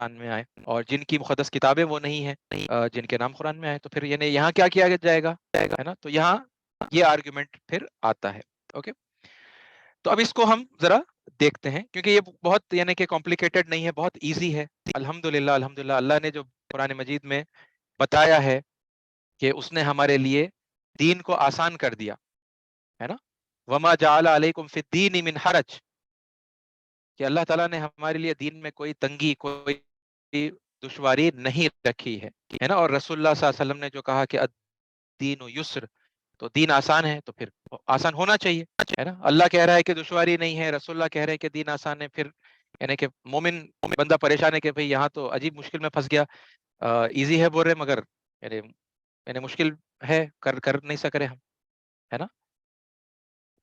میں آئے اور جن کی مقدس کتابیں وہ نہیں ہیں جن کے نام قرآن میں آئے، تو پھر یعنی یہاں کیا کیا جائے گا، ہے نا؟ تو یہاں یہ آرگیومنٹ پھر آتا ہے. اوکے، تو اب اس کو ہم ذرا دیکھتے ہیں، کیونکہ یہ بہت یعنی کہ کمپلیکیٹڈ نہیں ہے، بہت ایزی ہے. الحمدللہ الحمدللہ اللہ نے جو قرآن مجید میں بتایا ہے کہ اس نے ہمارے لیے دین کو آسان کر دیا، ہے نا. وما جعل علیکم فی الدین من حرج، کہ اللہ تعالیٰ نے ہمارے لیے دین میں کوئی تنگی، کوئی دشواری نہیں رکھی ہے نا. اور رسول اللہ صلی اللہ علیہ وسلم نے جو کہا کہ الدین یسر، تو دین آسان ہے تو پھر آسان ہونا چاہیے، ہے نا. اللہ کہہ رہا ہے کہ دشواری نہیں ہے، رسول اللہ کہہ رہے ہیں کہ دین آسان ہے، پھر یعنی کہ مومن بندہ پریشان ہے کہ بھئی یہاں تو عجیب مشکل میں پھنس گیا. ایزی ہے بول رہے مگر یعنی مشکل ہے، کر نہیں سک رہے ہم، ہے نا.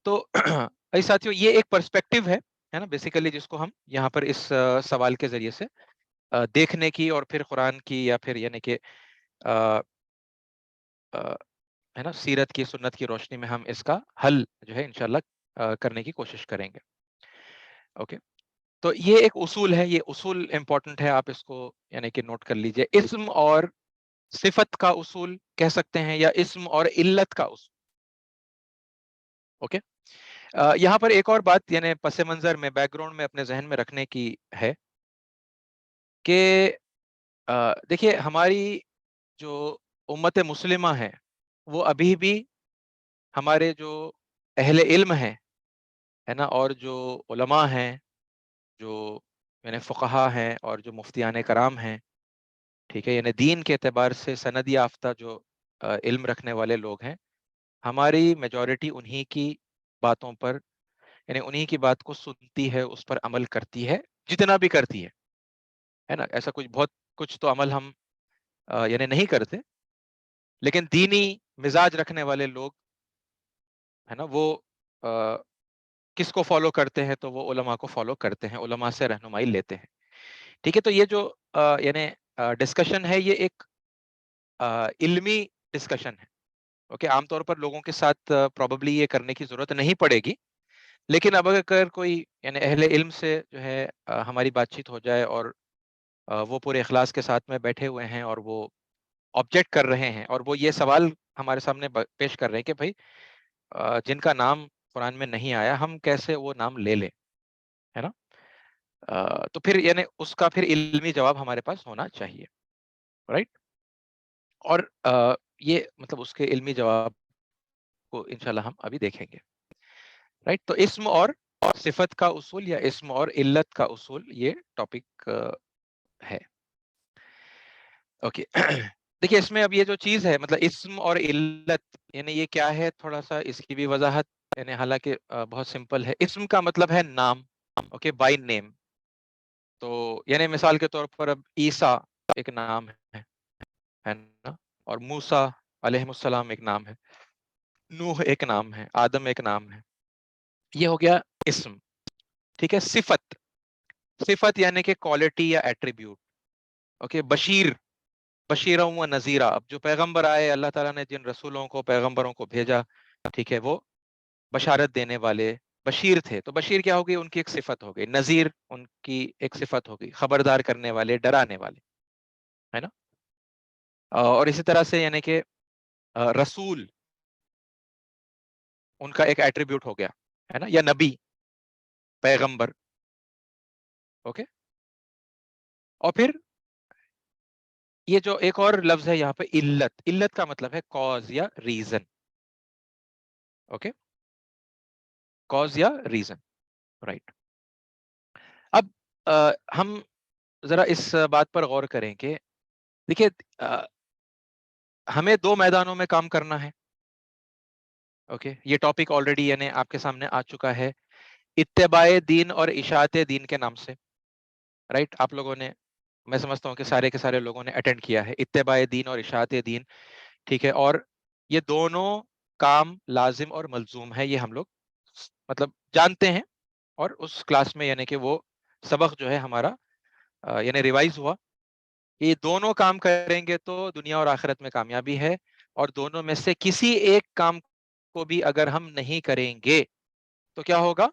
تو اے ساتھیوں، یہ ایک پرسپیکٹو ہے نا بیسیکلی، جس کو ہم یہاں پر اس سوال کے ذریعے سے دیکھنے کی، اور پھر قرآن کی یا پھر یعنی کہ ہے نا سیرت کی، سنت کی روشنی میں ہم اس کا حل جو ہے انشاءاللہ کرنے کی کوشش کریں گے. اوکے، تو یہ ایک اصول ہے، یہ اصول امپورٹنٹ ہے، آپ اس کو یعنی کہ نوٹ کر لیجئے. اسم اور صفت کا اصول کہہ سکتے ہیں، یا اسم اور علت کا اصول. اوکے، یہاں پر ایک اور بات یعنی پس منظر میں، بیک گراؤنڈ میں اپنے ذہن میں رکھنے کی ہے کہ دیکھیے ہماری جو امت مسلمہ ہے وہ ابھی بھی ہمارے جو اہل علم ہیں، ہے نا، اور جو علماء ہیں، جو یعنی فقہا ہیں، اور جو مفتیان کرام ہیں، ٹھیک ہے، یعنی دین کے اعتبار سے سند یافتہ جو علم رکھنے والے لوگ ہیں، ہماری میجورٹی انہی کی باتوں پر، یعنی انہی کی بات کو سنتی ہے، اس پر عمل کرتی ہے، جتنا بھی کرتی ہے نا. ایسا بہت کچھ تو عمل ہم یعنی نہیں کرتے، لیکن دینی مزاج رکھنے والے لوگ، ہے نا، وہ کس کو فالو کرتے ہیں؟ تو وہ علماء کو فالو کرتے ہیں، علماء سے رہنمائی لیتے ہیں. ٹھیک ہے، تو یہ جو یعنی ڈسکشن ہے، یہ ایک علمی ڈسکشن ہے. اوکے، عام طور پر لوگوں کے ساتھ پروبیبلی یہ کرنے کی ضرورت نہیں پڑے گی، لیکن اب اگر کوئی یعنی اہل علم سے جو ہے ہماری بات چیت ہو جائے، اور وہ پورے اخلاص کے ساتھ میں بیٹھے ہوئے ہیں، اور وہ آبجیکٹ کر رہے ہیں، اور وہ یہ سوال ہمارے سامنے پیش کر رہے ہیں کہ بھائی جن کا نام قرآن میں نہیں آیا، ہم کیسے وہ نام لے لیں، ہے نا. تو پھر یعنی اس کا پھر علمی جواب ہمارے پاس ہونا چاہیے، رائٹ. اور یہ مطلب اس کے علمی جواب کو انشاءاللہ ہم ابھی دیکھیں گے، رائٹ. تو اسم اور صفت کا اصول، یا اسم اور علت کا اصول، یہ ٹاپک ہے. اوکے دیکھیے اس میں اب یہ جو چیز ہے، مطلب اسم اور علت یعنی یہ کیا ہے، تھوڑا سا اس کی بھی وضاحت، یعنی حالانکہ بہت سمپل ہے. اسم کا مطلب ہے نام، اوکے، بائی نیم. تو یعنی مثال کے طور پر اب عیسیٰ ایک نام ہے نا، اور موسیٰ علیہ السلام ایک نام ہے، نوح ایک نام ہے، آدم ایک نام ہے. یہ ہو گیا اسم. ٹھیک ہے. صفت یعنی کہ کوالٹی یا ایٹریبیوٹ. اوکے، بشیروں و نذیرہ. اب جو پیغمبر آئے، اللہ تعالیٰ نے جن رسولوں کو، پیغمبروں کو بھیجا، ٹھیک ہے، وہ بشارت دینے والے بشیر تھے. تو بشیر کیا ہوگی؟ ان کی ایک صفت ہو گئی. نذیر ان کی ایک صفت ہو گئی، خبردار کرنے والے، ڈرانے والے، ہے نا. اور اسی طرح سے یعنی کہ رسول ان کا ایک ایٹریبیوٹ ہو گیا، ہے نا، یا نبی، پیغمبر. اوکے. اور پھر یہ جو ایک اور لفظ ہے یہاں پہ علت کا مطلب ہے کاز یا ریزن. اوکے، کاز یا ریزن، رائٹ. اب ہم ذرا اس بات پر غور کریں کہ دیکھیے ہمیں دو میدانوں میں کام کرنا ہے. اوکے، یہ ٹاپک آلریڈی یعنی آپ کے سامنے آ چکا ہے، اتباع دین اور اشاعت دین کے نام سے، رائٹ. آپ لوگوں نے، میں سمجھتا ہوں کہ سارے کے سارے لوگوں نے اٹینڈ کیا ہے اتباع دین اور اشاعت دین، ٹھیک ہے. اور یہ دونوں کام لازم اور ملزوم ہے، یہ ہم لوگ مطلب جانتے ہیں. اور اس کلاس میں یعنی کہ وہ سبق جو ہے ہمارا یعنی ریوائز ہوا. یہ دونوں کام کریں گے تو دنیا اور آخرت میں کامیابی ہے، اور دونوں میں سے کسی ایک کام کو بھی اگر ہم نہیں کریں گے تو کیا ہوگا؟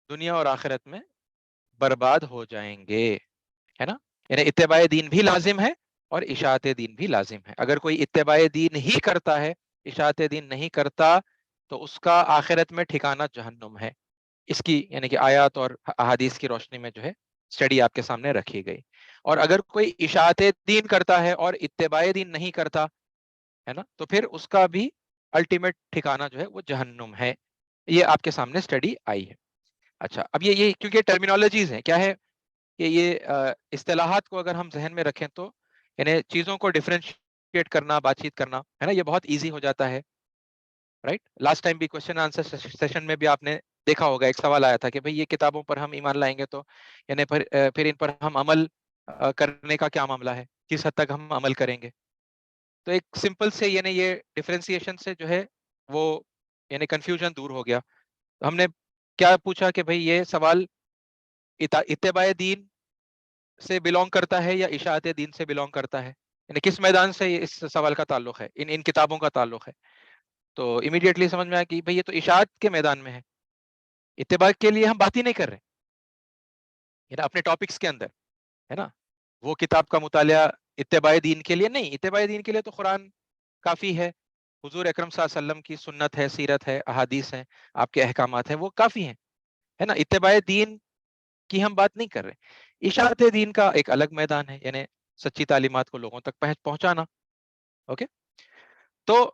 دنیا اور آخرت میں برباد ہو جائیں گے. ہے نا, یعنی اتباع دین بھی لازم ہے اور اشاعت دین بھی لازم ہے. اگر کوئی اتباع دین ہی کرتا ہے, اشاعت دین نہیں کرتا, تو اس کا آخرت میں ٹھکانہ جہنم ہے. اس کی یعنی کہ آیات اور احادیث کی روشنی میں جو ہے اسٹڈی آپ کے سامنے رکھی گئی. اور اگر کوئی اشاعت دین کرتا ہے اور اتباع دین نہیں کرتا ہے نا, تو پھر اس کا بھی الٹیمیٹ ٹھکانہ جو ہے وہ جہنم ہے. یہ آپ کے سامنے اسٹڈی آئی ہے. اچھا, اب یہ کیونکہ ٹرمینالوجیز ہیں, کیا ہے کہ یہ اصطلاحات کو اگر ہم ذہن میں رکھیں تو یعنی چیزوں کو ڈفرینشیٹ کرنا, بات چیت کرنا ہے نا, یہ بہت ایزی ہو جاتا ہے. رائٹ, لاسٹ ٹائم بھی کوشچن آنسر سیشن میں بھی آپ نے دیکھا ہوگا, ایک سوال آیا تھا کہ بھئی یہ کتابوں پر ہم ایمان لائیں گے تو یعنی پھر ان پر ہم عمل کرنے کا کیا معاملہ ہے, کس حد تک ہم عمل کریں گے. تو ایک سمپل سے یعنی یہ ڈفرینسیشن سے جو ہے وہ یعنی کنفیوژن دور ہو گیا. ہم نے کیا پوچھا کہ بھئی یہ سوال اتباع دین سے بلونگ کرتا ہے یا اشاعت دین سے بلونگ کرتا ہے, یعنی کس میدان سے اس سوال کا تعلق ہے, ان کتابوں کا تعلق ہے. تو امیڈیٹلی سمجھ میں آیا کہ بھئی یہ تو اشاعت کے میدان میں ہے, اتباع کے لیے ہم بات ہی نہیں کر رہے یعنی اپنے ٹاپکس کے اندر, ہے نا. وہ کتاب کا مطالعہ اتباع دین کے لیے نہیں, اتباع دین کے لیے تو قرآن کافی ہے, حضور اکرم صلی اللہ علیہ وسلم کی سنت ہے, سیرت ہے, احادیث ہیں, آپ کے احکامات ہیں, وہ کافی ہیں, ہے نا. اتباع دین کی ہم بات نہیں کر رہے. اشاعت دین کا ایک الگ میدان ہے, یعنی سچی تعلیمات کو لوگوں تک پہنچانا. اوکے, تو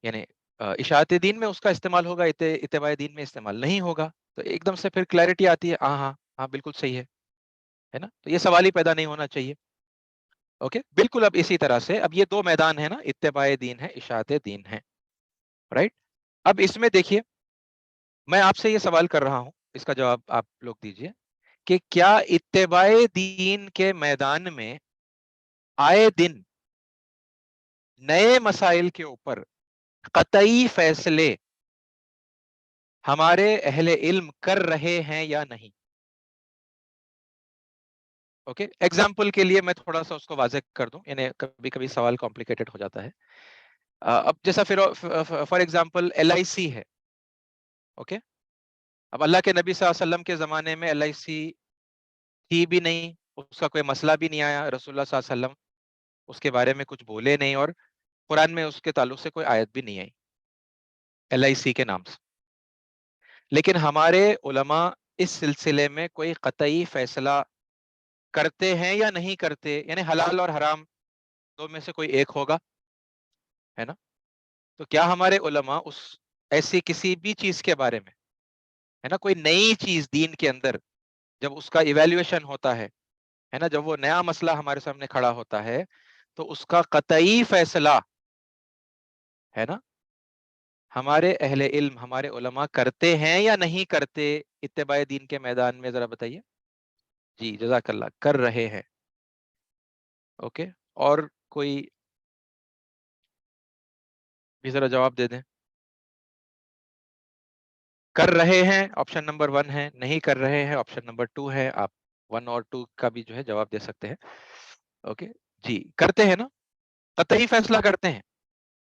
یعنی اشاعت دین میں اس کا استعمال ہوگا, اتباع دین میں استعمال نہیں ہوگا. تو ایک دم سے پھر کلیئرٹی آتی ہے, ہاں ہاں ہاں بالکل صحیح ہے نا. تو یہ سوال ہی پیدا نہیں ہونا چاہیے. اوکے, بالکل. اب اسی طرح سے اب یہ دو میدان ہیں نا, اتباع دین ہے, اشاعت دین ہے. رائٹ, اب اس میں دیکھیے میں آپ سے یہ سوال کر رہا ہوں, اس کا جواب آپ لوگ دیجئے کہ کیا اتباع دین کے میدان میں آئے دن نئے مسائل کے اوپر قطعی فیصلے ہمارے اہل علم کر رہے ہیں یا نہیں. اوکے, ایگزامپل کے لیے میں تھوڑا سا اس کو واضح کر دوں, یعنی کبھی کبھی سوال کمپلیکیٹڈ ہو جاتا ہے. اب جیسا فار ایگزامپل LIC ہے. اوکے, اب اللہ کے نبی صلی اللہ علیہ وسلم کے زمانے میں LIC تھی بھی نہیں, اس کا کوئی مسئلہ بھی نہیں آیا, رسول اللہ صلی اللہ علیہ وسلم اس کے بارے میں کچھ بولے نہیں, اور قرآن میں اس کے تعلق سے کوئی آیت بھی نہیں آئی LIC کے نام سے. لیکن ہمارے علماء اس سلسلے میں کوئی قطعی فیصلہ کرتے ہیں یا نہیں کرتے, یعنی حلال اور حرام دو میں سے کوئی ایک ہوگا, ہے نا. تو کیا ہمارے علماء اس ایسی کسی بھی چیز کے بارے میں, ہے نا, کوئی نئی چیز دین کے اندر جب اس کا ایویلیویشن ہوتا ہے نا, جب وہ نیا مسئلہ ہمارے سامنے کھڑا ہوتا ہے تو اس کا قطعی فیصلہ, ہے نا, ہمارے اہل علم, ہمارے علماء کرتے ہیں یا نہیں کرتے اتباع دین کے میدان میں, ذرا بتائیے. جی جزاک اللہ, کر رہے ہیں. اوکے, اور کوئی بھی ذرا جواب دے دیں. کر رہے ہیں آپشن نمبر 1 ہے, نہیں کر رہے ہیں آپشن نمبر 2 ہے. آپ 1 اور 2 کا بھی جو ہے جواب دے سکتے ہیں. اوکے, جی کرتے ہیں نا, قطعی فیصلہ کرتے ہیں,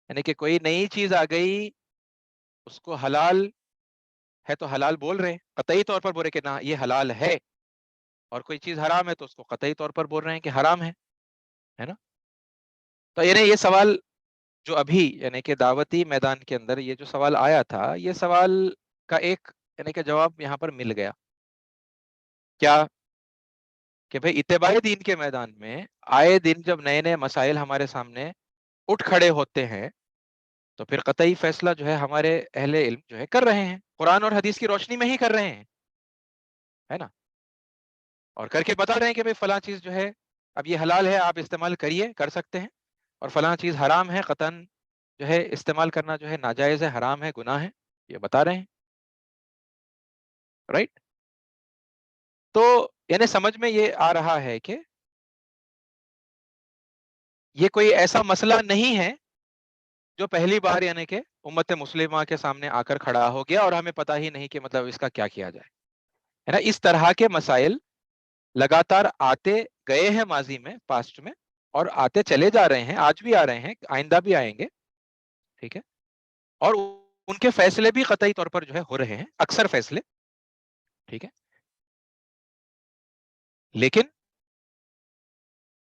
یعنی کہ کوئی نئی چیز آ گئی, اس کو حلال ہے تو حلال بول رہے ہیں, قطعی طور پر بول رہے کہ نہ یہ حلال ہے, اور کوئی چیز حرام ہے تو اس کو قطعی طور پر بول رہے ہیں کہ حرام ہے نا. تو یعنی یہ سوال جو ابھی یعنی کہ دعوتی میدان کے اندر یہ جو سوال آیا تھا, یہ سوال کا ایک یعنی کہ جواب یہاں پر مل گیا. کیا کہ بھئی اتباع دین کے میدان میں آئے دن جب نئے نئے مسائل ہمارے سامنے اٹھ کھڑے ہوتے ہیں تو پھر قطعی فیصلہ جو ہے ہمارے اہل علم جو ہے کر رہے ہیں, قرآن اور حدیث کی روشنی میں ہی کر رہے ہیں, ہے نا, اور کر کے بتا رہے ہیں کہ بھئی فلاں چیز جو ہے اب یہ حلال ہے, آپ استعمال کریے, کر سکتے ہیں, اور فلاں چیز حرام ہے, قطعاً جو ہے استعمال کرنا جو ہے ناجائز ہے, حرام ہے, گناہ ہے, یہ بتا رہے ہیں. رائٹ, تو یعنی سمجھ میں یہ آ رہا ہے کہ یہ کوئی ایسا مسئلہ نہیں ہے جو پہلی بار یعنی کہ امت مسلمہ کے سامنے آ کر کھڑا ہو گیا اور ہمیں پتہ ہی نہیں کہ مطلب اس کا کیا کیا جائے, ہے نا. اس طرح کے مسائل لگاتار آتے گئے ہیں ماضی میں, پاسٹ میں, اور آتے چلے جا رہے ہیں, آج بھی آ رہے ہیں, آئندہ بھی آئیں گے. ٹھیک ہے, اور ان کے فیصلے بھی قطعی طور پر جو ہے ہو رہے ہیں, اکثر فیصلے. ٹھیک ہے, لیکن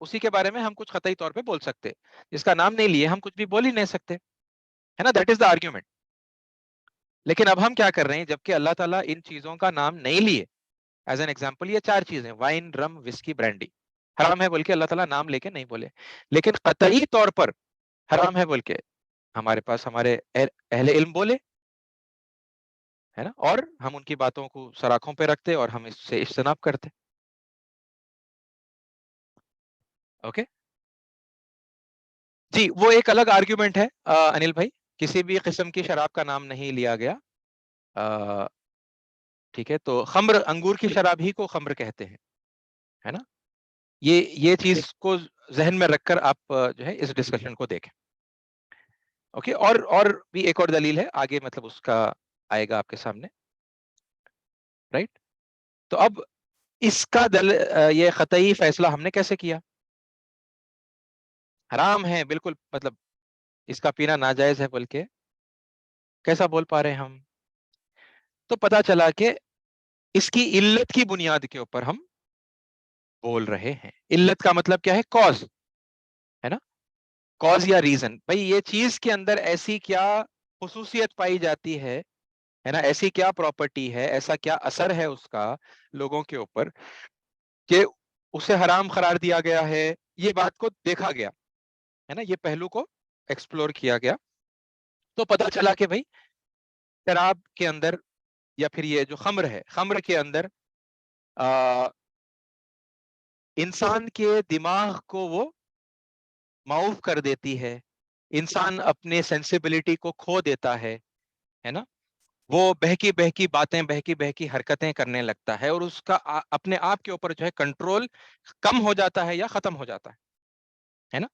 اسی کے بارے میں ہم کچھ قطعی طور پہ بول سکتے. جس کا نام نہیں لیے ہم کچھ بھی بول ہی نہیں سکتے, ہے نا. That is the argument. لیکن اب ہم کیا کر رہے ہیں, جبکہ اللہ تعالیٰ ان چیزوں کا نام نہیں لیے. ایز این ایگزامپل یہ 4 چیزیں, وائن, رم, وسکی, برانڈی, حرام ہے بول کے اللہ تعالیٰ نام لے کے نہیں بولے. لیکن قطعی طور پر حرام ہے بول کے ہمارے پاس ہمارے اہل علم بولے, ہے نا, اور ہم ان کی باتوں کو سراخوں پہ رکھتے اور ہم اس سے اجتناب کرتے. اوکے جی, وہ ایک الگ آرگیومنٹ ہے انل بھائی. کسی بھی قسم کی شراب کا نام نہیں لیا گیا. ٹھیک ہے, تو خمر, انگور کی شراب ہی کو خمر کہتے ہیں, ہے نا. یہ چیز کو ذہن میں رکھ کر آپ جو ہے اس ڈسکشن کو دیکھیں. اوکے, اور بھی ایک اور دلیل ہے آگے, مطلب اس کا آئے گا آپ کے سامنے, رائٹ. تو اب اس کا یہ قطعی فیصلہ ہم نے کیسے کیا؟ حرام ہے بالکل, مطلب اس کا پینا ناجائز ہے بلکہ کیسا بول پا رہے ہیں ہم؟ تو پتا چلا کہ اس کی علت کی بنیاد کے اوپر ہم بول رہے ہیں. علت کا مطلب کیا ہے؟ کاز, ہے نا. کاز یا ریزن. بھائی یہ چیز کے اندر ایسی کیا خصوصیت پائی جاتی ہے نا, ایسی کیا پراپرٹی ہے, ایسا کیا اثر ہے اس کا لوگوں کے اوپر کہ اسے حرام قرار دیا گیا ہے. یہ بات کو دیکھا گیا, ہے نا, یہ پہلو کو ایکسپلور کیا گیا. تو پتا چلا کہ بھائی شراب کے اندر یا پھر یہ جو خمر ہے, خمر کے اندر انسان کے دماغ کو وہ معاف کر دیتی ہے. انسان اپنے سینسیبلٹی کو کھو دیتا ہے نا. وہ بہکی بہکی باتیں, بہکی بہکی حرکتیں کرنے لگتا ہے, اور اس کا اپنے آپ کے اوپر جو ہے کنٹرول کم ہو جاتا ہے یا ختم ہو جاتا ہے نا.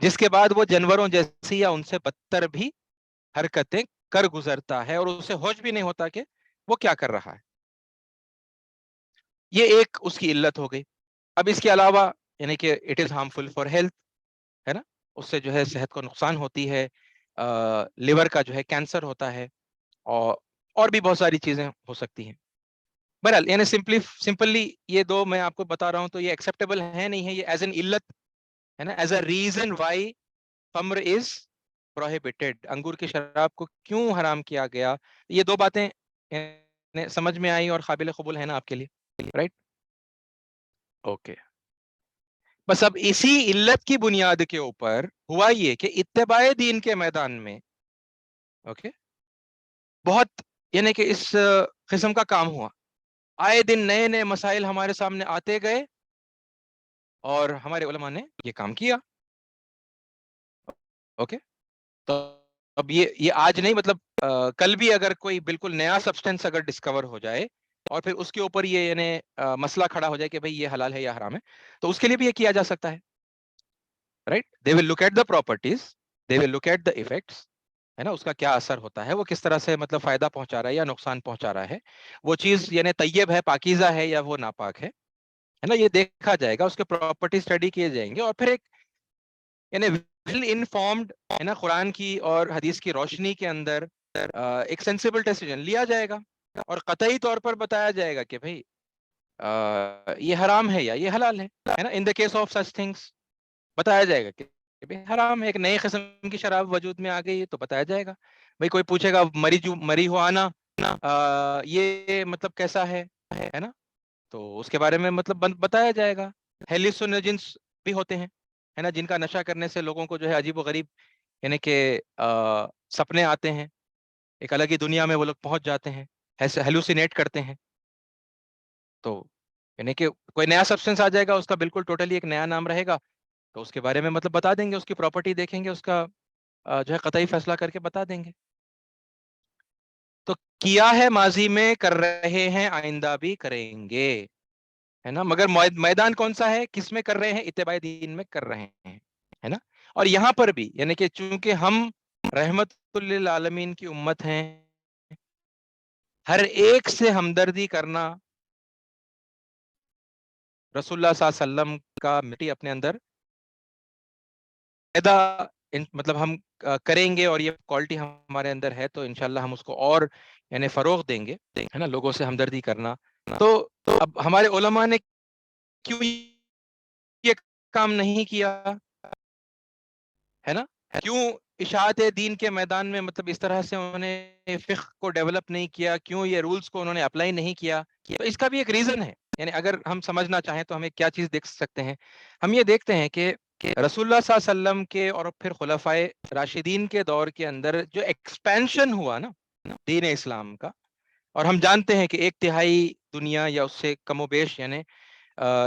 جس کے بعد وہ جانوروں جیسی یا ان سے بدتر بھی حرکتیں کر گزرتا ہے, اور اسے ہوش بھی نہیں ہوتا کہ وہ کیا کر رہا ہے. یہ ایک اس کی علت ہو گئی. اب اس کے علاوہ یعنی کہ it is harmful for health, ہے نا, اس سے جو ہے صحت کو نقصان ہوتی ہے, لیور کا جو ہے کینسر ہوتا ہے, اور بھی بہت ساری چیزیں ہو سکتی ہیں. بہرحال یعنی سمپلی یہ دو میں آپ کو بتا رہا ہوں, تو یہ ایکسیپٹیبل ہے نہیں ہے, یہ ایز این علت ہے نا, ایز اے ریزن وائی خمر از پروہیبٹڈ, انگور کی شراب کو کیوں حرام کیا گیا. یہ دو باتیں سمجھ میں آئی اور قابل قبول ہے نا آپ کے لیے, رائٹ. اوکے, بس اب اسی علت کی بنیاد کے اوپر ہوا یہ کہ اتباع دین کے میدان میں اوکے بہت یعنی کہ اس قسم کا کام ہوا. آئے دن نئے نئے مسائل ہمارے سامنے آتے گئے اور ہمارے علماء نے یہ کام کیا. اوکے, تو اب یہ آج نہیں, مطلب کل بھی اگر کوئی بالکل نیا سبسٹینس اگر ڈسکور ہو جائے اور پھر اس کے اوپر یہ یعنی مسئلہ کھڑا ہو جائے کہ بھئی یہ حلال ہے یا حرام ہے, تو اس کے لیے بھی یہ کیا جا سکتا ہے, right. They will look at the properties, they will look at the effects, ہے نا, اس کا کیا اثر ہوتا ہے, وہ کس طرح سے مطلب فائدہ پہنچا رہا ہے یا نقصان پہنچا رہا ہے, وہ چیز یعنی طیب ہے, پاکیزہ ہے یا وہ ناپاک ہے نا, یہ دیکھا جائے گا, اس کے پراپرٹی اسٹڈی کیے جائیں گے, اور پھر ایک یعنی ویل انفارمڈ ہے نا قرآن کی اور حدیث کی روشنی کے اندر ایک سینسیبل ڈیسیجن لیا جائے گا, اور قطعی طور پر بتایا جائے گا کہ بھئی یہ حرام ہے یا یہ حلال ہے نا. In the case of such things بتایا جائے گا کہ حرام ہے, ایک نئے قسم کی شراب وجود میں آ گئی ہے تو بتایا جائے گا. بھئی کوئی پوچھے گا مری ہوانا یہ مطلب کیسا ہے نا, تو اس کے بارے میں مطلب بتایا جائے گا. ہیلوسینوجنس بھی ہوتے ہیں, ہے نا, جن کا نشہ کرنے سے لوگوں کو جو ہے عجیب و غریب یعنی کہ سپنے آتے ہیں, ایک الگ ہی دنیا میں وہ لوگ پہنچ جاتے ہیں, ہیلوسینیٹ کرتے ہیں. تو یعنی کہ کوئی نیا سبسٹینس آ جائے گا, اس کا بالکل ٹوٹلی ایک نیا نام رہے گا, تو اس کے بارے میں مطلب بتا دیں گے, اس کی پراپرٹی دیکھیں گے, اس کا جو ہے قطعی فیصلہ کر کے بتا دیں گے. تو کیا ہے ماضی میں, کر رہے ہیں, آئندہ بھی کریں گے, ہے نا. مگر میدان کون سا ہے, کس میں کر رہے ہیں؟ اتباع دین میں کر رہے ہیں, ہے نا. اور یہاں پر بھی یعنی کہ چونکہ ہم رحمت للعالمین کی امت ہیں, ہر ایک سے ہمدردی کرنا رسول اللہ صلی اللہ علیہ وسلم کا مٹی اپنے اندر پیدا مطلب ہم کریں گے, اور یہ کوالٹی ہمارے اندر ہے, تو انشاءاللہ ہم اس کو اور یعنی فروغ دیں گے, ہے نا, لوگوں سے ہمدردی کرنا. تو اب ہمارے علماء نے کیوں یہ کام نہیں کیا، ہے نا؟ کیوں اشاعت دین کے میدان میں مطلب اس طرح سے انہوں نے فقہ کو ڈیولپ نہیں کیا، کیوں یہ رولز کو انہوں نے اپلائی نہیں کیا؟ تو اس کا بھی ایک ریزن ہے. یعنی اگر ہم سمجھنا چاہیں تو ہمیں کیا چیز دیکھ سکتے ہیں؟ ہم یہ دیکھتے ہیں کہ رسول اللہ صلی اللہ علیہ وسلم کے اور پھر خلفائے راشدین کے دور کے اندر جو ایکسپینشن ہوا نا دین اسلام کا، اور ہم جانتے ہیں کہ 1/3 دنیا یا اس سے کم و بیش یعنی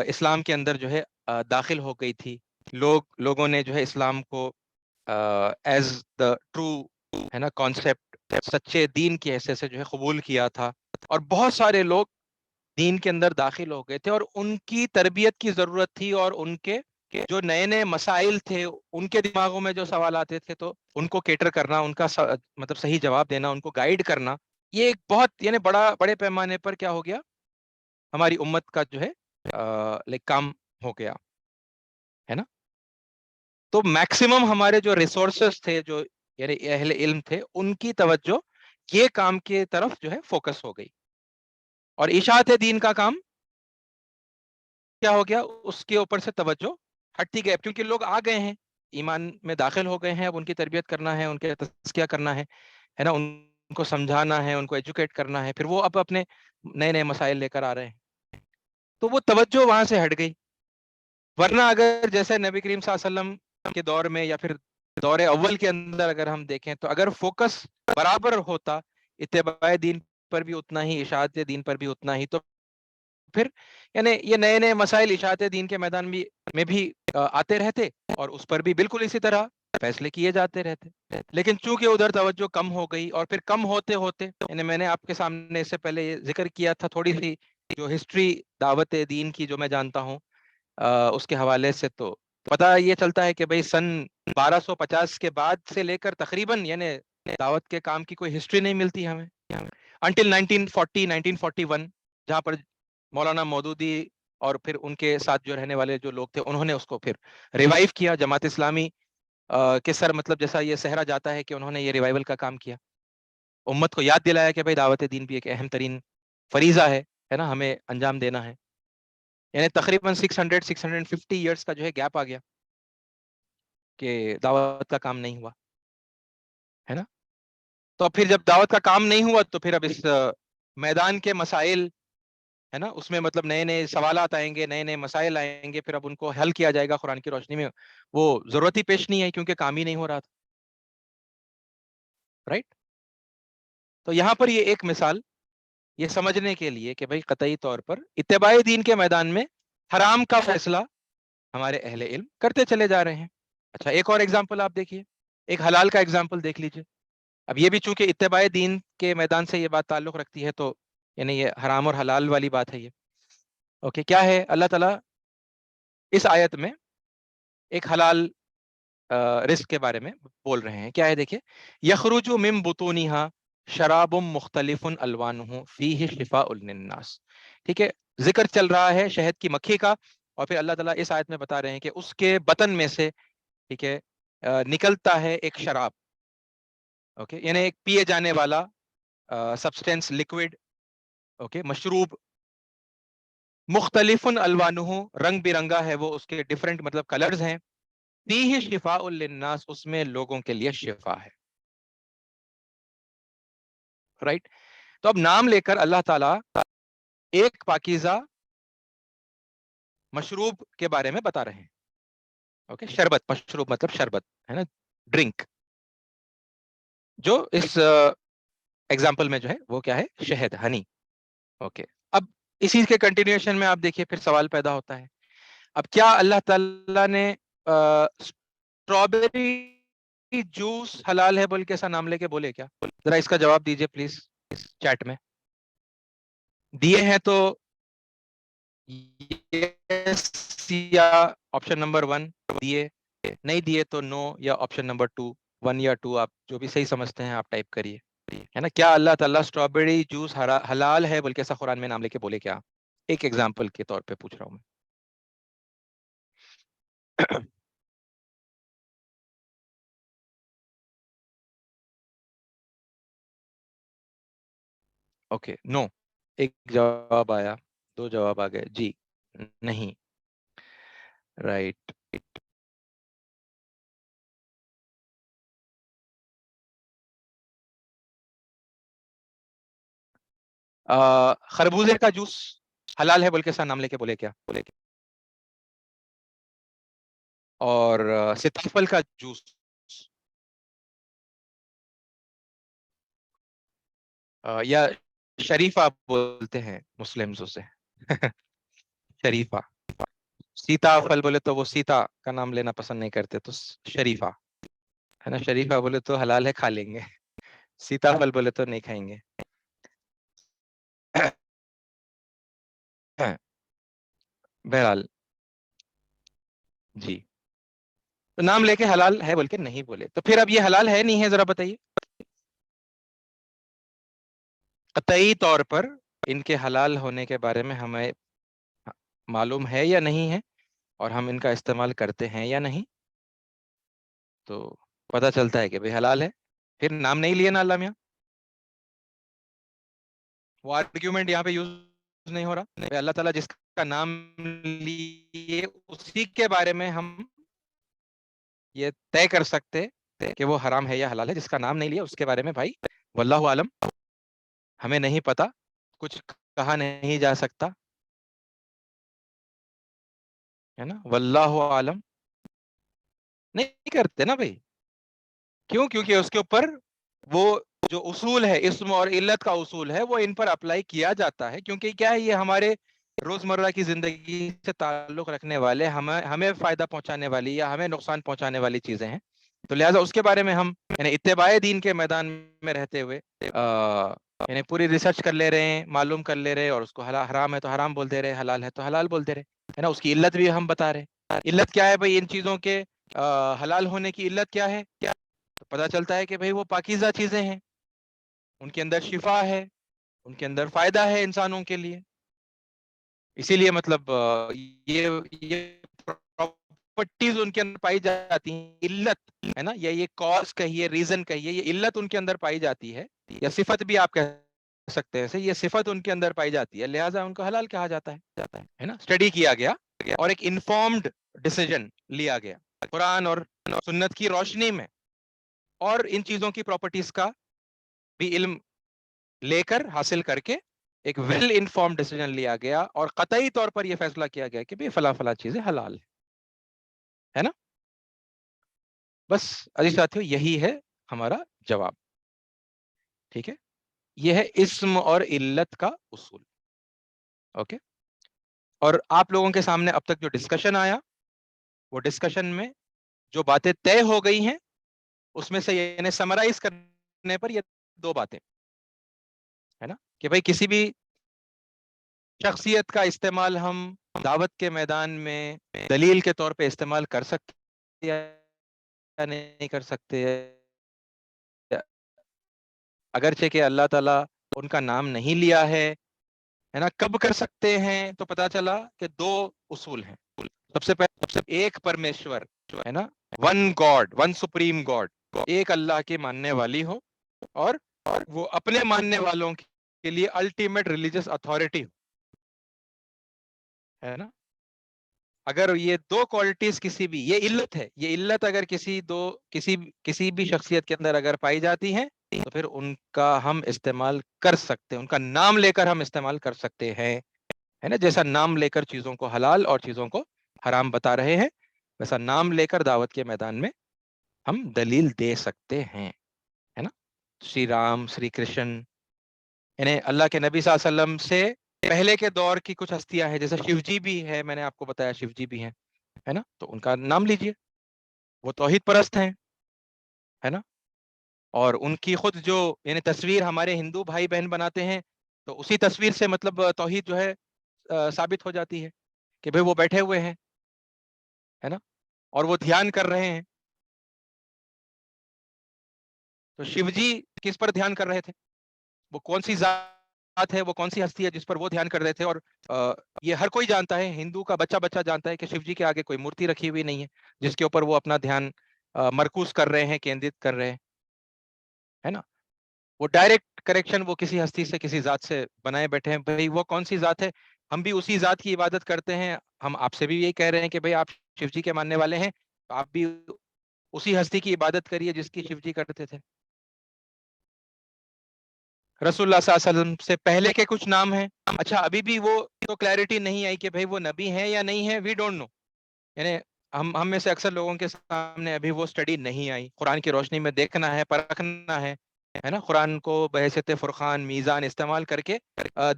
اسلام کے اندر جو ہے داخل ہو گئی تھی. لوگوں نے جو ہے اسلام کو ایز دا ٹرو ہے نا کانسیپٹ، سچے دین کی حیثیت سے جو ہے قبول کیا تھا، اور بہت سارے لوگ دین کے اندر داخل ہو گئے تھے، اور ان کی تربیت کی ضرورت تھی، اور ان کے جو نئے نئے مسائل تھے ان کے دماغوں میں جو سوال آتے تھے تو ان کو کیٹر کرنا، ان کا مطلب صحیح جواب دینا، ان کو گائیڈ کرنا، یہ ایک بہت یعنی بڑے پیمانے پر کیا ہو گیا، ہماری امت کا جو ہے لائک کام ہو گیا، ہے نا؟ تو میکسیمم ہمارے جو ریسورسز تھے، جو یعنی اہل علم تھے، ان کی توجہ یہ کام کی طرف جو ہے فوکس ہو گئی، اور اشاعت دین کا کام کیا ہو گیا، اس کے اوپر سے توجہ ہٹتی گئی، کیونکہ لوگ آ گئے ہیں، ایمان میں داخل ہو گئے ہیں، اب ان کی تربیت کرنا ہے، ان کے تزکیہ کرنا ہے نا، ان کو سمجھانا ہے، ان کو ایجوکیٹ کرنا ہے، پھر وہ اب اپنے نئے نئے مسائل لے کر آ رہے ہیں، تو وہ توجہ وہاں سے ہٹ گئی. ورنہ اگر جیسے نبی کریم صلی اللہ علیہ وسلم کے دور میں یا پھر دور اول کے اندر اگر ہم دیکھیں تو اگر فوکس برابر ہوتا اتباع دین پر بھی اتنا ہی، اشاعت دین پر بھی اتنا ہی، تو پھر یعنی یہ نئے نئے مسائل اشاعت دین کے میدان میں بھی آتے رہتے، اور اس پر بھی بالکل اسی طرح فیصلے کیے جاتے رہتے. لیکن چونکہ ادھر توجہ کم ہو گئی، اور پھر کم ہوتے ہوتے یعنی میں نے آپ کے سامنے اس سے پہلے یہ ذکر کیا تھا تھوڑی سی جو ہسٹری دعوت دین کی جو میں جانتا ہوں اس کے حوالے سے، تو پتہ یہ چلتا ہے کہ بھئی سن 1250 کے بعد سے لے کر تقریباً یعنی دعوت کے کام کی کوئی ہسٹری نہیں ملتی ہمیں انٹل 1940 1941، جہاں پر مولانا مودودی اور پھر ان کے ساتھ جو رہنے والے جو لوگ تھے انہوں نے اس کو پھر ریوائیو کیا. جماعت اسلامی کے سر مطلب جیسا یہ صحرا جاتا ہے کہ انہوں نے یہ ریوائیول کا کام کیا، امت کو یاد دلایا کہ بھئی دعوت دین بھی ایک اہم ترین فریضہ ہے نا، ہمیں انجام دینا ہے. یعنی تقریباً 650 ایئرس کا جو ہے گیپ آ گیا کہ دعوت کا کام نہیں ہوا، ہے نا؟ تو پھر جب دعوت کا کام نہیں ہوا تو پھر اب اس میدان کے مسائل ہے نا، اس میں مطلب نئے نئے سوالات آئیں گے، نئے نئے مسائل آئیں گے، پھر اب ان کو حل کیا جائے گا قرآن کی روشنی میں، وہ ضرورت ہی پیش نہیں ہے کیونکہ کام ہی نہیں ہو رہا تھا، رائٹ؟ تو یہاں پر یہ ایک مثال یہ سمجھنے کے لیے کہ بھائی قطعی طور پر اتباع دین کے میدان میں حرام کا فیصلہ ہمارے اہل علم کرتے چلے جا رہے ہیں. اچھا ایک اور ایگزامپل آپ دیکھیے، ایک حلال کا ایگزامپل دیکھ لیجئے. اب یہ بھی چونکہ اتباع دین کے میدان سے یہ بات تعلق رکھتی ہے تو یعنی یہ حرام اور حلال والی بات ہے یہ. اوکے کیا ہے، اللہ تعالیٰ اس آیت میں ایک حلال رزق کے بارے میں بول رہے ہیں. کیا ہے دیکھیں، یخرج من بطونہا شراب مختلف الوانہ فیہ شفاء للناس. ٹھیک ہے، ذکر چل رہا ہے شہد کی مکھی کا، اور پھر اللہ تعالیٰ اس آیت میں بتا رہے ہیں کہ اس کے بطن میں سے ٹھیک ہے نکلتا ہے ایک شراب، اوکے یعنی ایک پیے جانے والا سبسٹینس لکوڈ، اوکے مشروب، مختلف الوانہ رنگ برنگا ہے وہ، اس کے ڈفرنٹ مطلب کلرز ہیں، فیہ شفاء للناس اس میں لوگوں کے لیے شفا ہے، رائٹ؟ تو اب نام لے کر اللہ تعالیٰ ایک پاکیزہ مشروب کے بارے میں بتا رہے ہیں. اوکے شربت، مشروب مطلب شربت ہے نا، ڈرنک، جو اس ایگزامپل میں جو ہے وہ کیا ہے، شہد، ہنی. اوکے اب اسی کے کنٹینیوشن میں آپ دیکھیے پھر سوال پیدا ہوتا ہے، اب کیا اللہ تعالیٰ نے اسٹرابیری جوس حلال ہے بول کے ایسا نام لے کے بولے کیا؟ ذرا اس کا جواب دیجئے پلیز چیٹ میں. دیے ہیں تو یس یا آپشن نمبر 1 دیے، نہیں دیے تو نو یا آپشن نمبر 2، 1 یا 2 آپ جو بھی صحیح سمجھتے ہیں آپ ٹائپ کریے، ہے نا؟ کیا اللہ تعالیٰ اسٹرابیری جوس حلال ہے بلکہ ایسا قرآن میں نام لے کے بولے کیا؟ ایک ایگزامپل کے طور پہ پوچھ رہا ہوں میں. اوکے نو ایک جواب آیا، 2 جواب آ گئے، جی نہیں، رائٹ. خربوزے کا جوس حلال ہے بول کے سا نام لے کے بولے کیا؟ بولے کیا؟ اور سیتافل کا جوس یا شریفہ بولتے ہیں مسلمز اسے شریفہ. سیتا پھل بولے تو وہ سیتا کا نام لینا پسند نہیں کرتے تو شریفہ ہے نا. شریفہ بولے تو حلال ہے کھا لیں گے, سیتا پھل بولے تو نہیں کھائیں گے. بہرحال جی, تو نام لے کے حلال ہے بول کے نہیں بولے, تو پھر اب یہ حلال ہے نہیں ہے ذرا بتائیے. قطعی طور پر ان کے حلال ہونے کے بارے میں ہمیں معلوم ہے یا نہیں ہے, اور ہم ان کا استعمال کرتے ہیں یا نہیں, تو پتہ چلتا ہے کہ بھئی حلال ہے. پھر نام نہیں لیے نا اللہ میاں, وہ آرگیومنٹ یہاں پہ یوز نہیں ہو رہا. اللہ تعالیٰ جس کا نام لیے اسی کے بارے میں ہم یہ طے کر سکتے کہ وہ حرام ہے یا حلال ہے. جس کا نام نہیں لیا اس کے بارے میں بھائی واللہ عالم, ہمیں نہیں پتا, کچھ کہا نہیں جا سکتا ہے نا. واللہ عالم نہیں کرتے نا بھائی. کیوں؟ کیونکہ اس کے اوپر وہ جو اصول ہے, اسم اور علت کا اصول ہے, وہ ان پر اپلائی کیا جاتا ہے. کیونکہ کیا ہے, یہ ہمارے روزمرہ کی زندگی سے تعلق رکھنے والے, ہمیں فائدہ پہنچانے والی یا ہمیں نقصان پہنچانے والی چیزیں ہیں. تو لہٰذا اس کے بارے میں ہم یعنی اتباع دین کے میدان میں رہتے ہوئے یعنی پوری ریسرچ کر لے رہے ہیں, معلوم کر لے رہے, اور اس کو حرام ہے تو حرام بول دے رہے, حلال ہے تو حلال بول دے رہے ہے نا. اس کی علت بھی ہم بتا رہے. علت کیا ہے بھائی ان چیزوں کے حلال ہونے کی علت کیا ہے؟ تو پتہ چلتا ہے کہ بھئی وہ پاکیزہ چیزیں ہیں, ان کے اندر شفا ہے, ان کے اندر فائدہ ہے انسانوں کے لیے. اسی لیے مطلب یہ پراپرٹیز ان کے اندر پائی جاتی ہیں. علت ہے نا, یا یہ کاز کہیے, ریزن کہیے, یہ علت ان کے اندر پائی جاتی ہے, یا صفت بھی آپ کہہ سکتے ہیں. یہ صفت ان کے اندر پائی جاتی ہے, لہٰذا ان کو حلال کہا جاتا ہے نا. اسٹڈی کیا گیا اور ایک انفارمڈ ڈیسیجن لیا گیا قرآن اور سنت کی روشنی میں, اور ان چیزوں کی پراپرٹیز کا بھی علم لے کر حاصل کر کے ایک ویل انفارمڈ ڈیسیجن لیا گیا, اور قطعی طور پر یہ فیصلہ کیا گیا کہ فلاں فلاں چیزیں حلال ہے نا. بس عزیز ساتھیو, یہی ہے ہمارا جواب. ٹھیک ہے, یہ ہے اسم اور علت کا اصول. اوکے, اور آپ لوگوں کے سامنے اب تک جو ڈسکشن آیا, وہ ڈسکشن میں جو باتیں طے ہو گئی ہیں, اس میں سے یعنی سمرائز کرنے پر یہ دو باتیں ہے نا, کہ بھئی کسی بھی شخصیت کا استعمال ہم دعوت کے میدان میں دلیل کے طور پہ استعمال کر سکتے یا نہیں کر سکتے, اگرچہ کہ اللہ تعالیٰ ان کا نام نہیں لیا ہے نا. کب کر سکتے ہیں؟ تو پتا چلا کہ دو اصول ہیں. سب سے پہلے ایک پرمیشور ہے نا, one God, one supreme God, ایک اللہ کی ماننے والی ہو, اور وہ اپنے ماننے والوں کے لیے الٹیمیٹ ریلیجس اتھارٹی ہے نا. اگر یہ دو کوالٹیز کسی بھی, یہ علت ہے, یہ علت اگر کسی بھی شخصیت کے اندر اگر پائی جاتی ہیں, تو پھر ان کا ہم استعمال کر سکتے ہیں, ان کا نام لے کر ہم استعمال کر سکتے ہیں ہے نا. جیسا نام لے کر چیزوں کو حلال اور چیزوں کو حرام بتا رہے ہیں, ویسا نام لے کر دعوت کے میدان میں ہم دلیل دے سکتے ہیں ہے نا. شری رام, شری کرشن, یعنی اللہ کے نبی صلی اللہ علیہ وسلم سے پہلے کے دور کی کچھ ہستیاں ہیں, جیسے شیو جی بھی ہے, میں نے آپ کو بتایا شیو جی بھی ہیں ہے نا, تو ان کا نام لیجئے, وہ توحید پرست ہیں ہے نا. اور ان کی خود جو یعنی تصویر ہمارے ہندو بھائی بہن بناتے ہیں, تو اسی تصویر سے مطلب توحید جو ہے ثابت ہو جاتی ہے کہ بھئی وہ بیٹھے ہوئے ہیں ہے نا, اور وہ دھیان کر رہے ہیں. تو شیو جی کس پر دھیان کر رہے تھے؟ وہ کون سی ذات ہے, وہ کون سی ہستی ہے جس پر وہ دھیان کر رہے تھے؟ اور یہ ہر کوئی جانتا ہے, ہندو کا بچہ بچہ جانتا ہے کہ شیو جی کے آگے کوئی مورتی رکھی ہوئی نہیں ہے جس کے اوپر وہ اپنا دھیان مرکوز کر رہے ہیں, کیندرت کر رہے ہیں ہے نا. وہ ڈائریکٹ کریکشن وہ کسی ہستی سے, کسی ذات سے بنائے بیٹھے ہیں. بھئی وہ کون سی ذات ہے؟ ہم بھی اسی ذات کی عبادت کرتے ہیں. ہم آپ سے بھی یہی کہہ رہے ہیں کہ بھئی آپ شیو جی کے ماننے والے ہیں, تو آپ بھی اسی ہستی کی عبادت کریے جس کی شیو جی کرتے تھے رسول اللہ صلی اللہ علیہ وسلم سے پہلے کے کچھ نام ہیں. اچھا ابھی بھی وہ تو کلیئرٹی نہیں آئی کہ بھائی وہ نبی ہیں یا نہیں ہے, وی ڈونٹ نو. یعنی ہم میں سے اکثر لوگوں کے سامنے ابھی وہ اسٹڈی نہیں آئی. قرآن کی روشنی میں دیکھنا ہے, پرکھنا ہے نا. قرآن کو بحیثیت فرقان میزان استعمال کر کے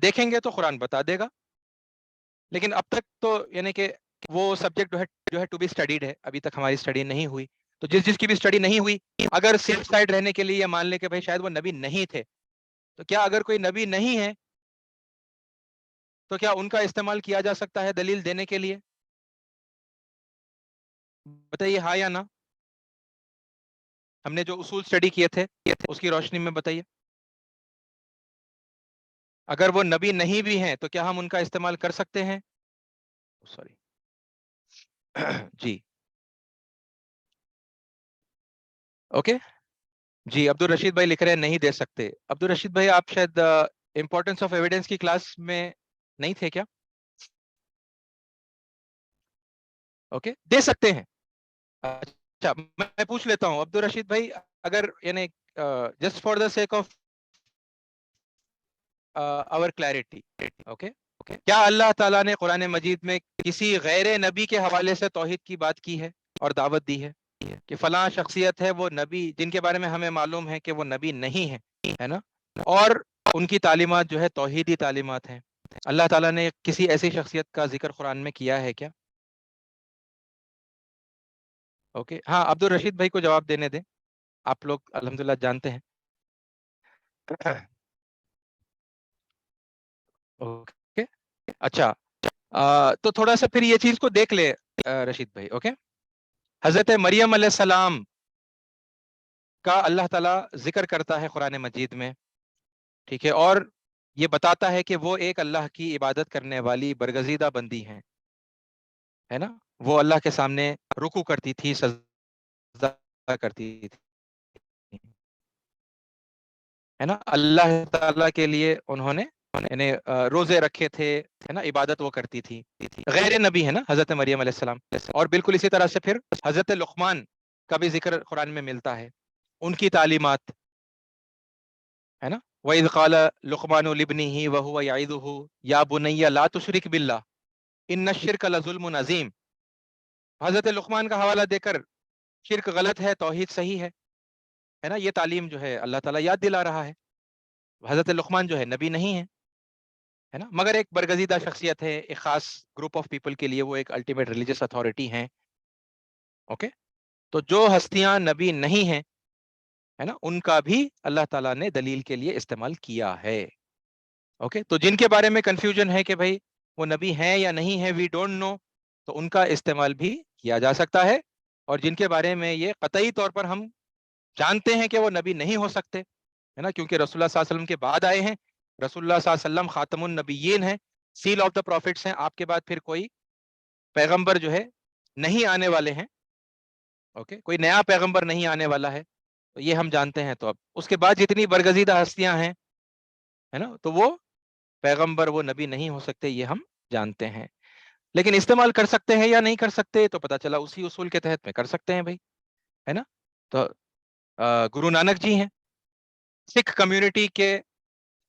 دیکھیں گے تو قرآن بتا دے گا. لیکن اب تک تو یعنی کہ وہ سبجیکٹ جو ہے ٹو بی اسٹڈیڈ ہے, ابھی تک ہماری اسٹڈی نہیں ہوئی. تو جس کی بھی اسٹڈی نہیں ہوئی, اگر سیف سائڈ رہنے کے لیے یہ مان لے کہ بھائی شاید وہ نبی نہیں تھے, تو کیا اگر کوئی نبی نہیں ہے تو کیا ان کا استعمال کیا جا سکتا ہے دلیل دینے کے لیے؟ بتائیے ہاں یا نہ. ہم نے جو اصول اسٹڈی کیے تھے اس کی روشنی میں بتائیے. اگر وہ نبی نہیں بھی ہیں تو کیا ہم ان کا استعمال کر سکتے ہیں؟ سوری جی اوکے جی. عبد الرشید بھائی لکھ رہے ہیں نہیں دے سکتے. عبد الرشید بھائی آپ شاید امپورٹنس آف ایویڈنس کی کلاس میں نہیں تھے کیا؟ اوکے دے سکتے ہیں. اچھا میں پوچھ لیتا ہوں عبد الرشید بھائی, اگر یعنی just for the sake of اور کلیئرٹی, اوکے کیا اللہ تعالیٰ نے قرآن مجید میں کسی غیر نبی کے حوالے سے توحید کی بات کی ہے اور دعوت دی ہے کہ فلاں شخصیت ہے وہ نبی, جن کے بارے میں ہمیں معلوم ہے کہ وہ نبی نہیں ہے نا, اور ان کی تعلیمات جو ہے توحیدی تعلیمات ہیں, اللہ تعالیٰ نے کسی ایسی شخصیت کا ذکر قرآن میں کیا ہے کیا؟ اوکے ہاں عبد الرشید بھائی کو جواب دینے دیں, آپ لوگ الحمدللہ جانتے ہیں. اوکے اچھا تو تھوڑا سا پھر یہ چیز کو دیکھ لے رشید بھائی. اوکے حضرت مریم علیہ السلام کا اللہ تعالیٰ ذکر کرتا ہے قرآن مجید میں, ٹھیک ہے, اور یہ بتاتا ہے کہ وہ ایک اللہ کی عبادت کرنے والی برگزیدہ بندی ہیں, ہے نا. وہ اللہ کے سامنے رکوع کرتی تھی, سجدہ کرتی تھی, ہے نا. اللہ تعالیٰ کے لیے انہوں نے یعنی روزے رکھے تھے, ہے نا, عبادت وہ کرتی تھی. غیر نبی ہے نا حضرت مریم علیہ السلام. اور بالکل اسی طرح سے پھر حضرت لقمان کا بھی ذکر قرآن میں ملتا ہے, ان کی تعلیمات, ہے نا. وَإِذْ قَالَ لُقْمَانُ لِابْنِهِ وَهُوَ يَعِظُهُ يَا بُنَيَّ لَا تُشْرِكْ بِاللَّهِ إِنَّ الشِّرْكَ لَظُلْمٌ عَظِيمٌ. حضرت لقمان کا حوالہ دے کر شرک غلط ہے, توحید صحیح ہے نا. یہ تعلیم جو ہے اللہ تعالیٰ یاد دلا رہا ہے. حضرت لقمان جو ہے نبی نہیں ہے نا, مگر ایک برگزیدہ شخصیت ہے, ایک خاص گروپ آف پیپل کے لیے وہ ایک الٹیمیٹ ریلیجس اتھارٹی ہیں. اوکے تو جو ہستیاں نبی نہیں ہیں, ہے نا, ان کا بھی اللہ تعالیٰ نے دلیل کے لیے استعمال کیا ہے. اوکے تو جن کے بارے میں کنفیوژن ہے کہ بھائی وہ نبی ہیں یا نہیں ہے, وی ڈونٹ نو, تو ان کا استعمال بھی کیا جا سکتا ہے. اور جن کے بارے میں یہ قطعی طور پر ہم جانتے ہیں کہ وہ نبی نہیں ہو سکتے, ہے نا, کیونکہ رسول اللہ صلی اللہ علیہ وسلم کے بعد آئے ہیں. رسول اللہ صلی اللہ علیہ وسلم خاتم النبیین ہیں, سیل آف دا پروفٹس ہیں. آپ کے بعد پھر کوئی پیغمبر جو ہے نہیں آنے والے ہیں. اوکے کوئی نیا پیغمبر نہیں آنے والا ہے, تو یہ ہم جانتے ہیں. تو اب اس کے بعد جتنی برگزیدہ ہستیاں ہیں, ہے نا, تو وہ پیغمبر وہ نبی نہیں ہو سکتے, یہ ہم جانتے ہیں. لیکن استعمال کر سکتے ہیں یا نہیں کر سکتے, تو پتہ چلا اسی اصول کے تحت میں کر سکتے ہیں بھائی, ہے نا. تو گرو نانک جی ہیں, سکھ کمیونٹی کے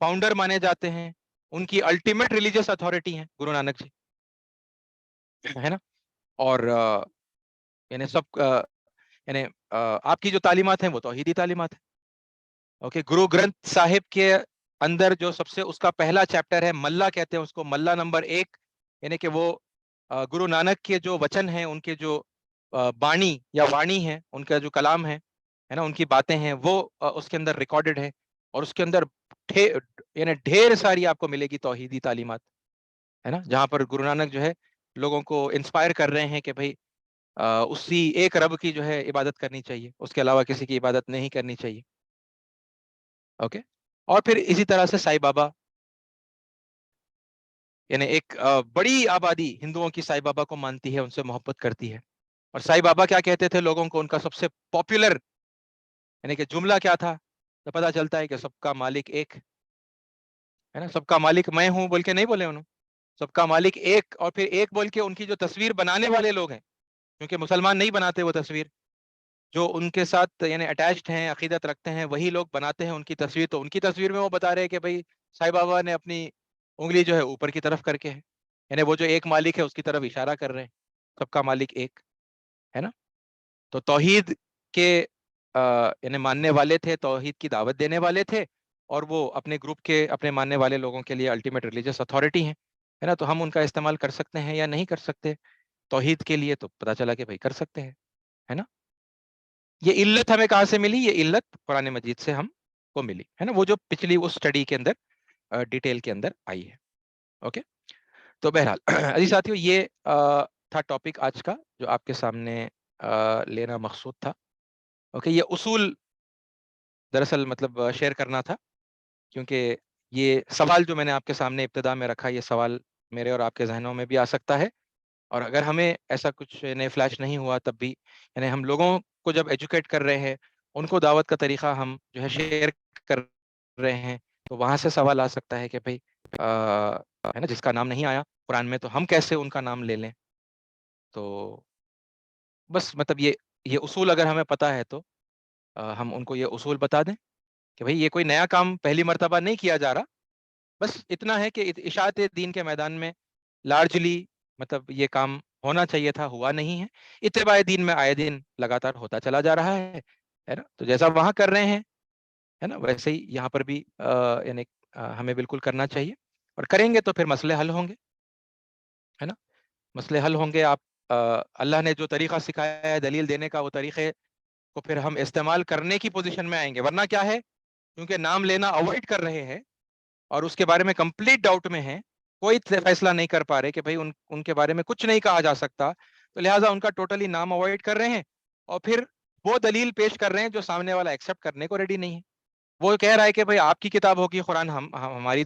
فاؤنڈر مانے جاتے ہیں, ان کی الٹیمیٹ ریلیجس اتھارٹی ہیں گرو نانک جی, ہے نا. اور یعنی سب یعنی آپ کی جو تعلیمات ہیں وہ توحیدی تعلیمات ہیں. اوکے گرو گرنتھ صاحب کے اندر جو سب سے اس کا پہلا چیپٹر ہے, ملا کہتے ہیں اس کو, ملا نمبر 1, یعنی کہ وہ گرو نانک کے جو وچن ہیں, ان کے جو بانی یا وانی ہے, ان کا جو کلام ہے نا, ان کی باتیں ہیں, وہ اس کے اندر ریکارڈڈ ہے. اور اس کے اندر یعنی ڈھیر ساری آپ کو ملے گی توحیدی تعلیمات, ہے نا, جہاں پر گرو نانک جو ہے لوگوں کو انسپائر کر رہے ہیں کہ بھائی اسی ایک رب کی جو ہے عبادت کرنی چاہیے, اس کے علاوہ کسی کی عبادت نہیں کرنی چاہیے. اوکے اور پھر اسی طرح سے سائی بابا, یعنی ایک بڑی آبادی ہندوؤں کی سائی بابا کو مانتی ہے, ان سے محبت کرتی ہے. اور سائی بابا کیا کہتے تھے لوگوں کو, ان کا سب سے پاپولر یعنی کہ جملہ کیا تھا, تو پتا چلتا ہے کہ سب کا مالک ایک ہے نا, سب کا مالک میں ہوں بول کے نہیں بولے انہوں, سب کا مالک ایک, اور پھر ایک بول کے ان کی جو تصویر بنانے والے لوگ ہیں, کیونکہ مسلمان نہیں بناتے وہ تصویر, جو ان کے ساتھ یعنی اٹیچڈ ہیں، عقیدت رکھتے ہیں، وہی لوگ بناتے ہیں ان کی تصویر، تو ان کی تصویر میں وہ بتا رہے ہیں کہ بھائی سائی بابا نے اپنی انگلی جو ہے اوپر کی طرف کر کے ہے، یعنی وہ جو ایک مالک ہے اس کی طرف اشارہ کر رہے ہیں، سب کا مالک ایک ہے نا. تو توحید کے یعنی ماننے والے تھے، توحید کی دعوت دینے والے تھے، اور وہ اپنے گروپ کے اپنے ماننے والے لوگوں کے لیے الٹیمیٹ ریلیجس اتھارٹی ہیں، ہے نا. تو ہم ان کا استعمال کر سکتے ہیں یا نہیں کر سکتے توحید کے لیے؟ تو پتہ چلا کہ بھائی کر سکتے ہیں، ہے نا. یہ علت ہمیں کہاں سے ملی؟ یہ علت قرآن مجید سے ہم کو ملی، ہے نا، وہ جو پچھلی اس اسٹڈی کے اندر ڈیٹیل کے اندر آئی ہے. اوکے. تو بہرحال عزیز ساتھیو، یہ تھا ٹاپک آج کا جو آپ کے سامنے لینا مقصود تھا. اوکے. یہ اصول دراصل مطلب شیئر کرنا تھا، کیونکہ یہ سوال جو میں نے آپ کے سامنے ابتدا میں رکھا، یہ سوال میرے اور آپ کے ذہنوں میں بھی آ سکتا ہے، اور اگر ہمیں ایسا کچھ یعنی فلیش نہیں ہوا تب بھی، یعنی ہم لوگوں کو جب ایجوکیٹ کر رہے ہیں، ان کو دعوت کا طریقہ ہم جو ہے شیئر کر رہے ہیں، تو وہاں سے سوال آ سکتا ہے کہ بھائی ہے نا، جس کا نام نہیں آیا قرآن میں تو ہم کیسے ان کا نام لے لیں؟ تو بس مطلب یہ اصول اگر ہمیں پتہ ہے تو ہم ان کو یہ اصول بتا دیں کہ بھائی یہ کوئی نیا کام پہلی مرتبہ نہیں کیا جا رہا، بس اتنا ہے کہ اشاعت دین کے میدان میں لارجلی مطلب یہ کام ہونا چاہیے تھا، ہوا نہیں ہے. اتباع دین میں آئے دن لگاتار ہوتا چلا جا رہا ہے نا. تو جیسا وہاں کر رہے ہیں، ہے نا، ویسے ہی یہاں پر بھی یعنی ہمیں بالکل کرنا چاہیے، اور کریں گے تو پھر مسئلے حل ہوں گے، ہے نا. مسئلے حل ہوں گے. آپ اللہ نے جو طریقہ سکھایا ہے دلیل دینے کا، وہ طریقے کو پھر ہم استعمال کرنے کی پوزیشن میں آئیں گے. ورنہ کیا ہے، کیونکہ نام لینا اوائڈ کر رہے ہیں اور اس کے بارے میں کمپلیٹ ڈاؤٹ میں ہیں، کوئی فیصلہ نہیں کر پا رہے کہ بھائی ان کے بارے میں کچھ نہیں کہا جا سکتا، تو لہٰذا ان کا ٹوٹلی نام اوائڈ کر رہے ہیں، اور پھر وہ دلیل پیش کر رہے ہیں جو سامنے والا ایکسیپٹ کرنے کو ریڈی نہیں ہے. وہ کہہ رہا ہے کہ بھائی آپ کی کتاب ہوگی قرآن، ہماری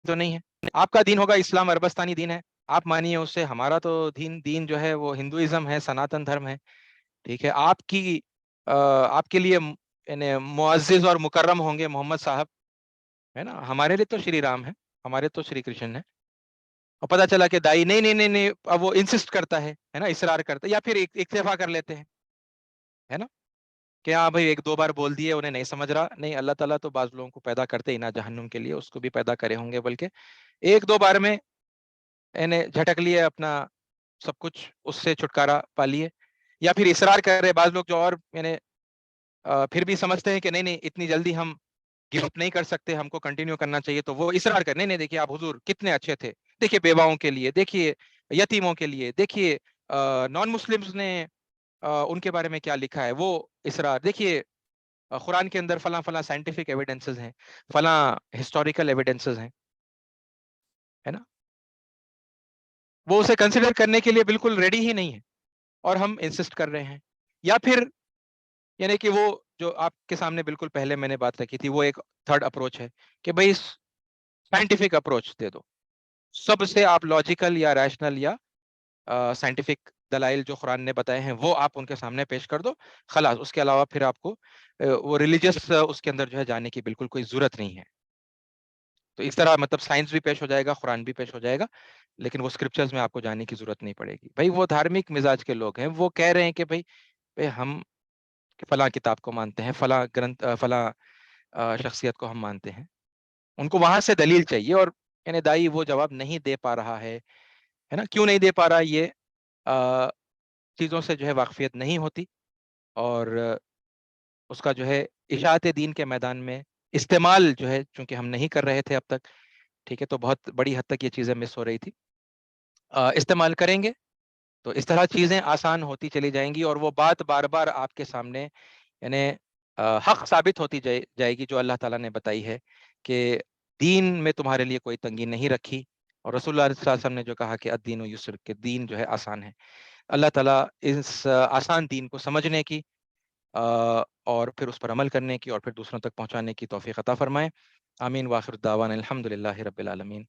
تو نہیں ہے. آپ کا دین ہوگا اسلام، عربستانی دین ہے، آپ مانیے اس سے. ہمارا تو دین جو ہے وہ ہندوازم ہے، سناتن دھرم ہے. ٹھیک ہے. آپ کے لیے یعنی معزز اور مکرم ہوں گے محمد صاحب، ہے نا. ہمارے لیے تو شری رام ہے، ہمارے تو شری کرشن ہے. اور پتہ چلا کہ دائی نہیں نہیں نہیں نہیں، اب وہ انسسٹ کرتا ہے نا، اصرار کرتا ہے، یا پھر اکتفا کر لیتے ہیں، ہے نا، کہ ہاں بھائی ایک دو بار بول دیے، انہیں نہیں سمجھ رہا. نہیں، اللہ تعالیٰ تو بعض لوگوں کو پیدا کرتے ہی نہ جہنم کے لیے، اس کو بھی پیدا کرے ہوں گے، بلکہ ایک دو بار میں جھٹک لیے اپنا سب کچھ، اس سے چھٹکارا پا لیے. یا پھر اصرار کر رہے بعض لوگ جو، اور پھر بھی سمجھتے ہیں کہ نہیں نہیں اتنی جلدی ہم گیو اپ نہیں کر سکتے، ہم کو کنٹینیو کرنا چاہیے، تو وہ اصرار کر، نہیں نہیں دیکھیے آپ حضور کتنے اچھے تھے، دیکھیے بیواؤں کے لیے، دیکھیے یتیموں کے لیے، دیکھیے نان مسلمز نے ان کے بارے میں کیا لکھا ہے، وہ اصرار دیکھیے قرآن کے اندر فلاں فلاں سائنٹیفک ایویڈنسز ہیں، فلاں ہسٹوریکل ایویڈنسز ہیں، ہے نا. وہ اسے کنسیڈر کرنے کے لیے بالکل ریڈی ہی نہیں ہے، اور ہم انسسٹ کر رہے ہیں. یا پھر یعنی کہ وہ جو آپ کے سامنے بالکل پہلے میں نے بات رکھی تھی، وہ ایک تھرڈ اپروچ ہے کہ بھائی سائنٹیفک اپروچ دے دو، سب سے آپ لاجیکل یا ریشنل یا سائنٹیفک دلائل جو قرآن نے بتائے ہیں وہ آپ ان کے سامنے پیش کر دو، خلاص. اس کے علاوہ پھر آپ کو وہ ریلیجس اس کے اندر جو ہے جانے کی بالکل کوئی ضرورت نہیں ہے. تو اس طرح مطلب سائنس بھی پیش ہو جائے گا، قرآن بھی پیش ہو جائے گا، لیکن وہ اسکرپچرز میں آپ کو جانے کی ضرورت نہیں پڑے گی. بھائی وہ دھارمک مزاج کے لوگ ہیں، وہ کہہ رہے ہیں کہ بھائی ہم فلاں کتاب کو مانتے ہیں، فلاں گرنتھ، فلاں شخصیت کو ہم مانتے ہیں. ان کو وہاں سے دلیل چاہیے، اور یعنی دائی وہ جواب نہیں دے پا رہا ہے نا. کیوں نہیں دے پا رہا؟ یہ چیزوں سے جو ہے واقفیت نہیں ہوتی، اور اس کا جو ہے اشاعت دین کے میدان میں استعمال جو ہے چونکہ ہم نہیں کر رہے تھے اب تک، ٹھیک ہے، تو بہت بڑی حد تک یہ چیزیں مس ہو رہی تھی. استعمال کریں گے تو اس طرح چیزیں آسان ہوتی چلی جائیں گی، اور وہ بات بار بار آپ کے سامنے یعنی حق ثابت ہوتی جائے گی جو اللہ تعالیٰ نے بتائی ہے کہ دین میں تمہارے لیے کوئی تنگی نہیں رکھی، اور رسول اللہ صلی اللہ علیہ وسلم نے جو کہا کہ الدین یسر، کہ دین جو ہے آسان ہے. اللہ تعالیٰ اس آسان دین کو سمجھنے کی اور پھر اس پر عمل کرنے کی اور پھر دوسروں تک پہنچانے کی توفیق عطا فرمائے. آمین. واخر الدعوانا الحمد للہ رب العالمین.